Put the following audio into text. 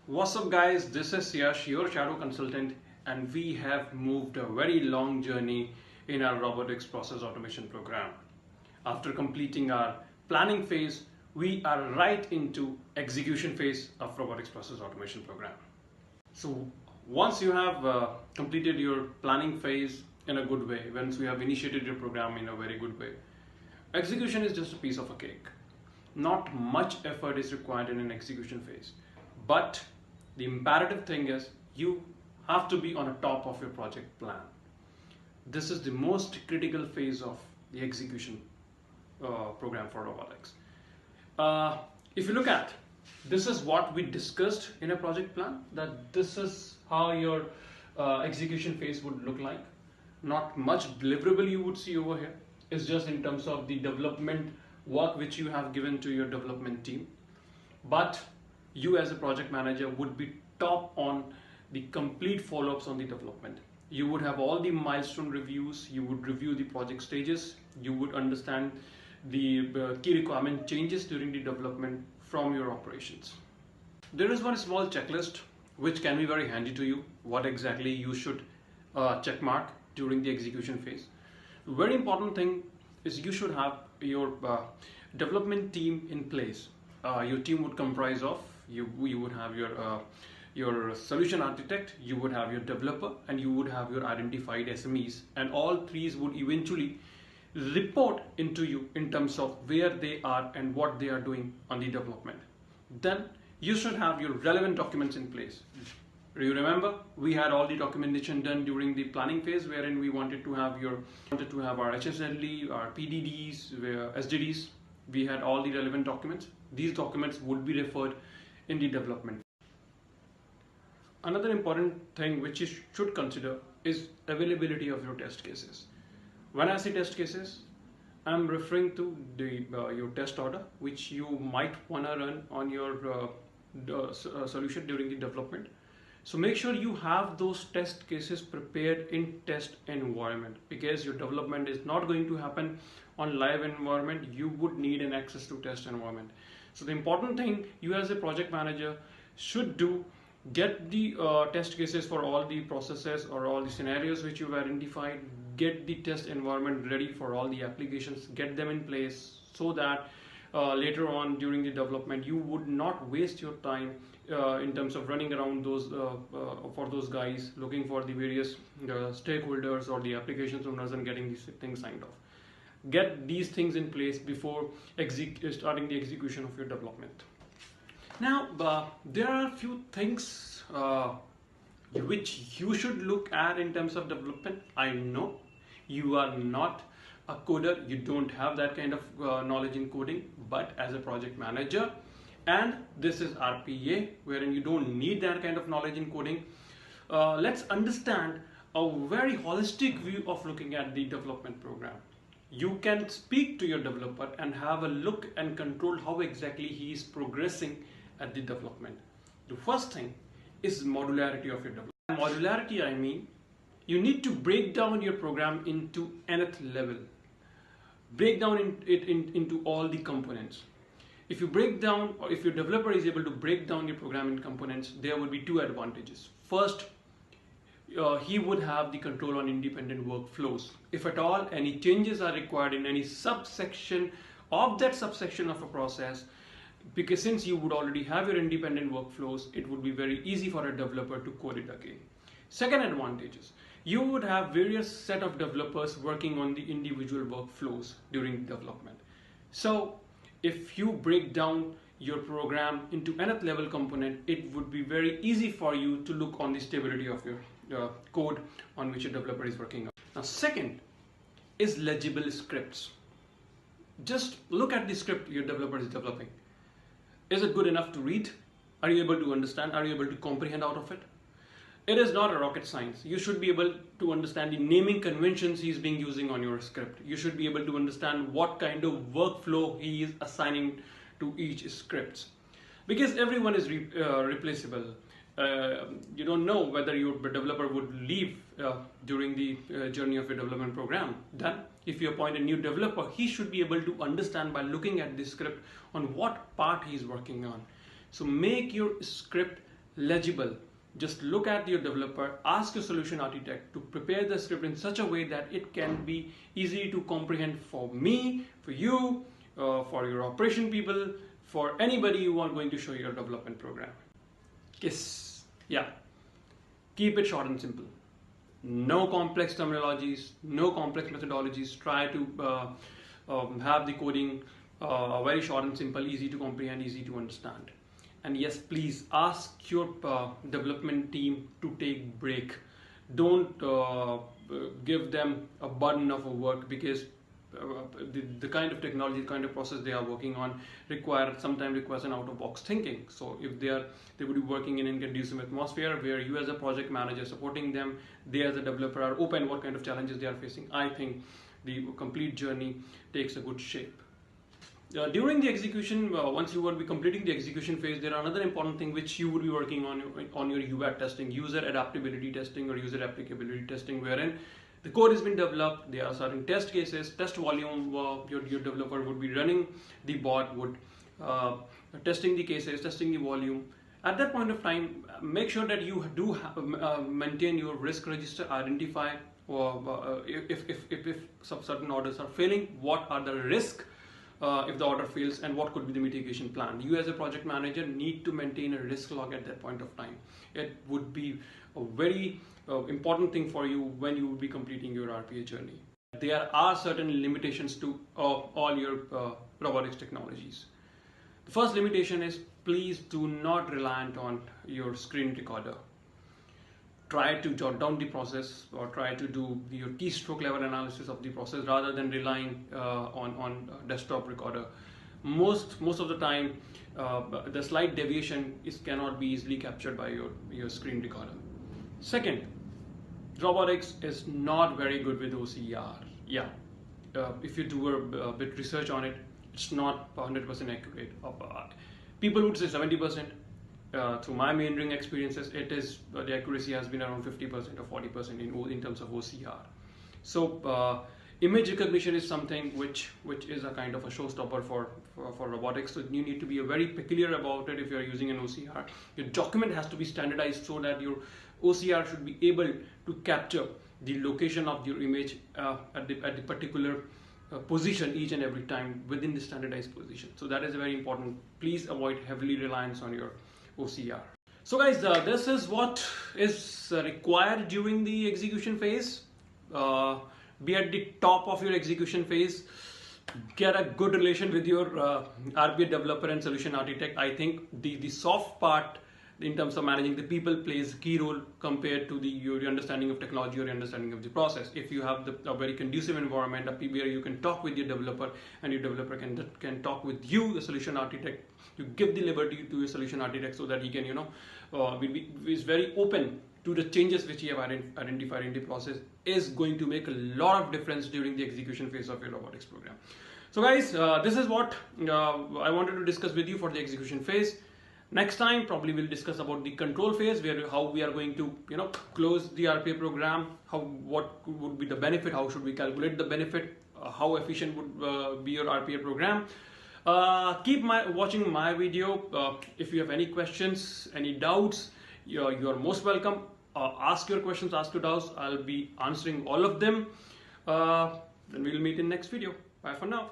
What's up guys, this is Yash, your shadow consultant, and we have moved a very long journey in our robotics process automation program. After completing our planning phase, we are right into execution phase of robotics process automation program. So once you have completed your planning phase in a good way, once you have initiated your program in a very good way, execution is just a piece of a cake. Not much effort is required in an execution phase, but the imperative thing is you have to be on the top of your project plan. This is the most critical phase of the execution program for robotics. If you look at, this is what we discussed in a project plan, that this is how your execution phase would look like. Not much deliverable you would see over here. It's just in terms of the development work which you have given to your development team. But you as a project manager would be top on the complete follow-ups on the development. You would have all the milestone reviews, you would review the project stages, you would understand the key requirement changes during the development from your operations. There is one small checklist which can be very handy to you, what exactly you should check mark during the execution phase. Very important thing is you should have your development team in place. Your team would comprise of, you would have your solution architect, you would have your developer, and you would have your identified SMEs, and all three would eventually report into you in terms of where they are and what they are doing on the development. Then you should have your relevant documents in place. You remember we had all the documentation done during the planning phase, wherein we wanted to have our HSLD, our PDDs, SDDs. We had all the relevant documents. These documents would be referred in the development. Another important thing which you should consider is availability of your test cases. When I say test cases, I'm referring to your test order which you might want to run on your solution during the development. So make sure you have those test cases prepared in test environment, because your development is not going to happen on live environment. You would need an access to test environment. So the important thing you as a project manager should do, get the test cases for all the processes or all the scenarios which you've identified, get the test environment ready for all the applications, get them in place so that later on during the development you would not waste your time in terms of running around for those guys, looking for the various stakeholders or the applications owners and getting these things signed off. Get these things in place before starting the execution of your development. Now there are a few things which you should look at in terms of development. I know you are not a coder, you don't have that kind of knowledge in coding, but as a project manager, and this is RPA wherein you don't need that kind of knowledge in coding, let's understand a very holistic view of looking at the development program. You can speak to your developer and have a look and control how exactly he is progressing at the development. The first thing is modularity of your development. Modularity, I mean, you need to break down your program into nth level. Break down it into all the components. If you break down, or if your developer is able to break down your program in components, there will be two advantages. First, he would have the control on independent workflows. If at all any changes are required in any subsection of that subsection of a process, because since you would already have your independent workflows, it would be very easy for a developer to code it again. Second advantage is you would have various set of developers working on the individual workflows during development. So if you break down your program into nth level component, it would be very easy for you to look on the stability of your code on which a developer is working on. Now second is legible scripts. Just look at the script your developer is developing. Is it good enough to read? Are you able to understand? Are you able to comprehend out of it? It is not a rocket science. You should be able to understand the naming conventions he is being using on your script. You should be able to understand what kind of workflow he is assigning to each script. Because everyone is replaceable. You don't know whether your developer would leave during the journey of your development program. Then if you appoint a new developer, he should be able to understand by looking at the script on what part he is working on. So make your script legible. Just look at your developer, ask your solution architect to prepare the script in such a way that it can be easy to comprehend for me, for you, for your operation people, for anybody you are going to show your development program. Yes, yeah. Keep it short and simple. No complex terminologies, no complex methodologies. Try to have the coding very short and simple, easy to comprehend, easy to understand. And yes, please ask your development team to take break. Don't give them a burden of work, because the kind of technology, the kind of process they are working on sometimes requires an out-of-box thinking. So if they would be working in a conducive atmosphere where you as a project manager supporting them, they as a developer are open what kind of challenges they are facing, I think the complete journey takes a good shape. During the execution, once you will be completing the execution phase, there are another important thing which you would be working on your UAT testing, user adaptability testing or user applicability testing, wherein the code has been developed, there are certain test cases, test volume, your developer would be running, the bot would testing the cases, testing the volume. At that point of time, make sure that you do maintain your risk register, identify if certain orders are failing, what are the risks if the order fails, and what could be the mitigation plan. You as a project manager need to maintain a risk log at that point of time. It would be a very important thing for you when you will be completing your RPA journey. There are certain limitations to all your robotics technologies. The first limitation is, please do not rely on your screen recorder. Try to jot down the process or try to do your keystroke level analysis of the process rather than relying on desktop recorder. Most of the time, the slight deviation cannot be easily captured by your screen recorder. Second, robotics is not very good with OCR. Yeah, if you do a bit research on it, it's not 100% accurate. People would say 70%. Through my mentoring experiences, the accuracy has been around 50% or 40% in terms of OCR. So image recognition is something which is a kind of a showstopper for robotics. So you need to be very peculiar about it if you are using an OCR. Your document has to be standardized so that your OCR should be able to capture the location of your image at the particular position each and every time within the standardized position. So that is very important. Please avoid heavily reliance on your OCR. So guys, this is what is required during the execution phase. Be at the top of your execution phase. Get a good relation with your RPA developer and solution architect. I think the soft part in terms of managing the people plays a key role compared to your understanding of technology or your understanding of the process. If you have a very conducive environment where you can talk with your developer and your developer can talk with you, the solution architect, you give the liberty to your solution architect so that he can is very open to the changes which you have identified in the process, is going to make a lot of difference during the execution phase of your robotics program. So guys, this is what I wanted to discuss with you for the execution phase. Next time probably we'll discuss about the control phase, how we are going to close the RPA program, what would be the benefit, how should we calculate the benefit, how efficient would be your RPA program. Keep watching my video. If you have any questions, any doubts, you are most welcome. Ask your questions, ask your doubts. I'll be answering all of them. Then we'll meet in next video. Bye for now.